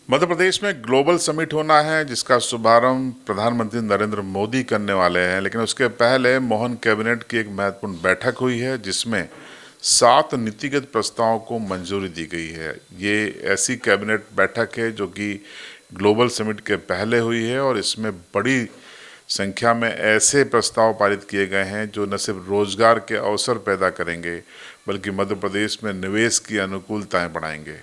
मध्य प्रदेश में global summit होना है जिसका शुभारंभ प्रधानमंत्री नरेंद्र मोदी करने वाले हैं, लेकिन उसके पहले मोहन कैबिनेट की एक महत्वपूर्ण बैठक हुई है जिसमें 7 नीतिगत प्रस्तावों को मंजूरी दी गई है। ये ऐसी कैबिनेट बैठक है जो कि ग्लोबल समिट के पहले हुई है और इसमें बड़ी संख्या में ऐसे प्रस्ताव पारित किए गए हैं जो न सिर्फ रोजगार के अवसर पैदा करेंगे बल्कि मध्य प्रदेश में निवेश की अनुकूलताएं बढ़ाएंगे।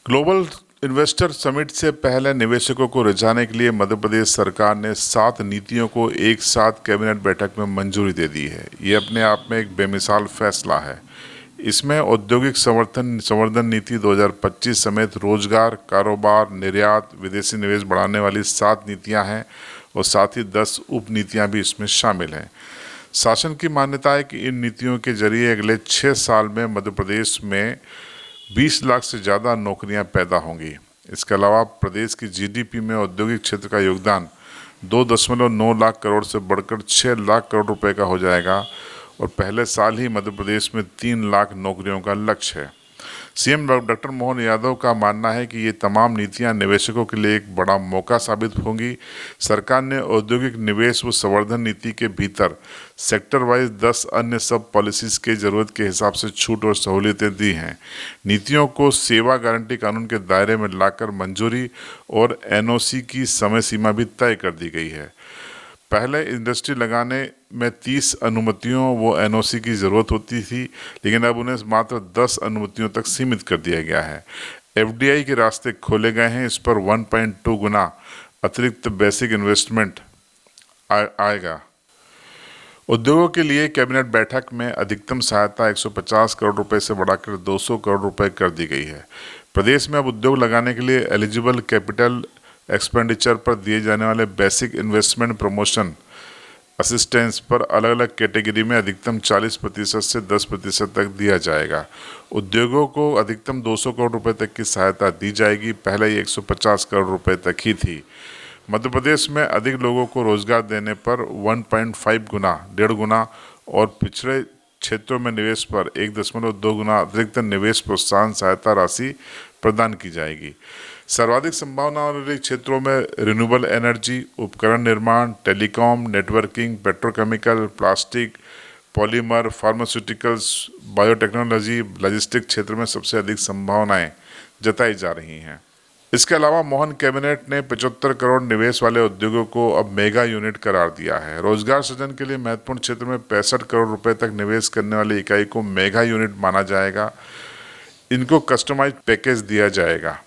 ग्लोबल इन्वेस्टर समिट से पहले निवेशकों को रिझाने के लिए मध्य प्रदेश सरकार ने 7 नीतियों को एक साथ कैबिनेट बैठक में मंजूरी दे दी है। ये अपने आप में एक बेमिसाल फैसला है। इसमें औद्योगिक संवर्धन नीति 2025 समेत रोजगार, कारोबार, निर्यात, विदेशी निवेश बढ़ाने वाली 7 नीतियां हैं और साथ ही 10 उप नीतियां भी इसमें शामिल हैं। शासन की मान्यता है कि इन नीतियों के जरिए अगले 6 साल में मध्य प्रदेश में 20 लाख से ज़्यादा नौकरियां पैदा होंगी। इसके अलावा प्रदेश की जीडीपी में औद्योगिक क्षेत्र का योगदान 2.9 लाख करोड़ से बढ़कर 6 लाख करोड़ रुपए का हो जाएगा और पहले साल ही मध्य प्रदेश में 3 लाख नौकरियों का लक्ष्य है। सीएम डॉक्टर मोहन यादव का मानना है कि ये तमाम नीतियां निवेशकों के लिए एक बड़ा मौका साबित होंगी। सरकार ने औद्योगिक निवेश व संवर्धन नीति के भीतर सेक्टर वाइज 10 अन्य सब पॉलिसीज के जरूरत के हिसाब से छूट और सहूलियतें दी हैं। नीतियों को सेवा गारंटी कानून के दायरे में लाकर मंजूरी और एनओसी की समय सीमा भी तय कर दी गई है। पहले इंडस्ट्री लगाने में 30 अनुमतियों वो एनओसी की ज़रूरत होती थी, लेकिन अब उन्हें मात्र 10 अनुमतियों तक सीमित कर दिया गया है। एफडीआई के रास्ते खोले गए हैं। इस पर 1.2 गुना अतिरिक्त बेसिक इन्वेस्टमेंट आएगा। उद्योगों के लिए कैबिनेट बैठक में अधिकतम सहायता 150 करोड़ रुपए से बढ़ाकर 200 करोड़ रुपए कर दी गई है। प्रदेश में अब उद्योग लगाने के लिए एलिजिबल कैपिटल एक्सपेंडिचर पर दिए जाने वाले बेसिक इन्वेस्टमेंट प्रमोशन असिस्टेंस पर अलग अलग कैटेगरी में अधिकतम 40% से 10% तक दिया जाएगा। उद्योगों को अधिकतम 200 करोड़ रुपए तक की सहायता दी जाएगी। पहले ही 150 करोड़ रुपए तक ही थी। मध्य प्रदेश में अधिक लोगों को रोजगार देने पर 1.5 गुना, 1.5 गुना और पिछड़े क्षेत्रों में निवेश पर 1.2 गुना अतिरिक्त निवेश प्रोत्साहन सहायता राशि प्रदान की जाएगी। सर्वाधिक संभावना वाले क्षेत्रों में रिन्यूएबल एनर्जी, उपकरण निर्माण, telecom, networking, petrochemical, plastic, polymer, pharmaceuticals, biotechnology, logistic क्षेत्र में सबसे अधिक संभावनाएं जताई जा रही हैं। इसके अलावा मोहन कैबिनेट ने 75 करोड़ निवेश वाले उद्योगों को अब मेगा यूनिट करार दिया है। रोजगार सृजन के लिए महत्वपूर्ण क्षेत्र में 65 करोड़ रुपए तक निवेश करने वाली इकाई को मेगा यूनिट माना जाएगा। इनको कस्टमाइज पैकेज दिया जाएगा।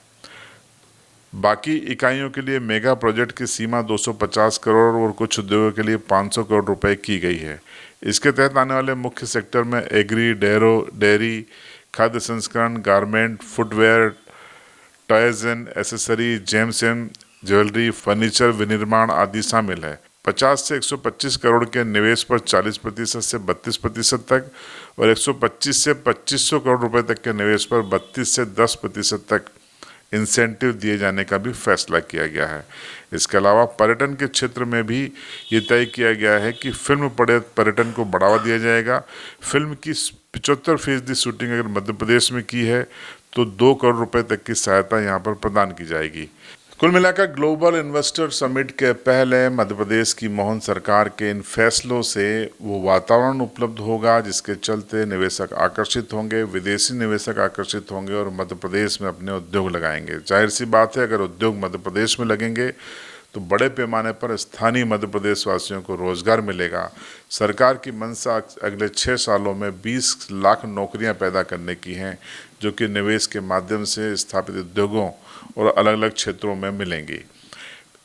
बाकी इकाइयों के लिए मेगा प्रोजेक्ट की सीमा 250 करोड़ और कुछ उद्योगों के लिए 500 करोड़ रुपए की गई है। इसके तहत आने वाले मुख्य सेक्टर में एग्री, डेयरी, खाद्य संस्करण, garment, footwear, toys and accessory, James and jewellery, furniture, विनिर्माण आदि शामिल है। 50 से 125 करोड़ के निवेश पर 40% से 32% तक और 125 से 2500 करोड़ रुपए तक के निवेश पर 32 से 10% तक इंसेंटिव दिए जाने का भी फैसला किया गया है। इसके अलावा पर्यटन के क्षेत्र में भी ये तय किया गया है कि फिल्म पर्यटन को बढ़ावा दिया जाएगा। फिल्म की 75% शूटिंग अगर मध्य प्रदेश में की है तो 2 करोड़ रुपए तक की सहायता यहाँ पर प्रदान की जाएगी। कुल मिलाकर ग्लोबल इन्वेस्टर समिट के पहले मध्य प्रदेश की मोहन सरकार के इन फैसलों से वो वातावरण उपलब्ध होगा जिसके चलते निवेशक आकर्षित होंगे, विदेशी निवेशक आकर्षित होंगे और मध्य प्रदेश में अपने उद्योग लगाएंगे। जाहिर सी बात है, अगर उद्योग मध्य प्रदेश में लगेंगे तो बड़े पैमाने पर स्थानीय मध्य प्रदेश वासियों को रोजगार मिलेगा। सरकार की मंशा अगले 6 सालों में 20 लाख नौकरियां पैदा करने की हैं, जो कि निवेश के माध्यम से स्थापित उद्योगों और अलग अलग क्षेत्रों में मिलेंगी।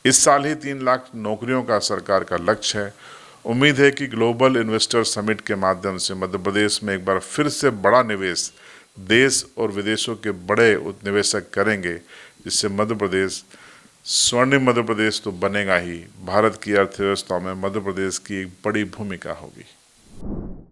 इस साल ही 3 लाख नौकरियों का सरकार का लक्ष्य है। उम्मीद है कि ग्लोबल इन्वेस्टर समिट के माध्यम से मध्य प्रदेश में एक बार फिर से बड़ा निवेश देश और विदेशों के बड़े निवेशक करेंगे, जिससे मध्य प्रदेश स्वर्णिम मध्य प्रदेश तो बनेगा ही, भारत की अर्थव्यवस्था में मध्य प्रदेश की एक बड़ी भूमिका होगी।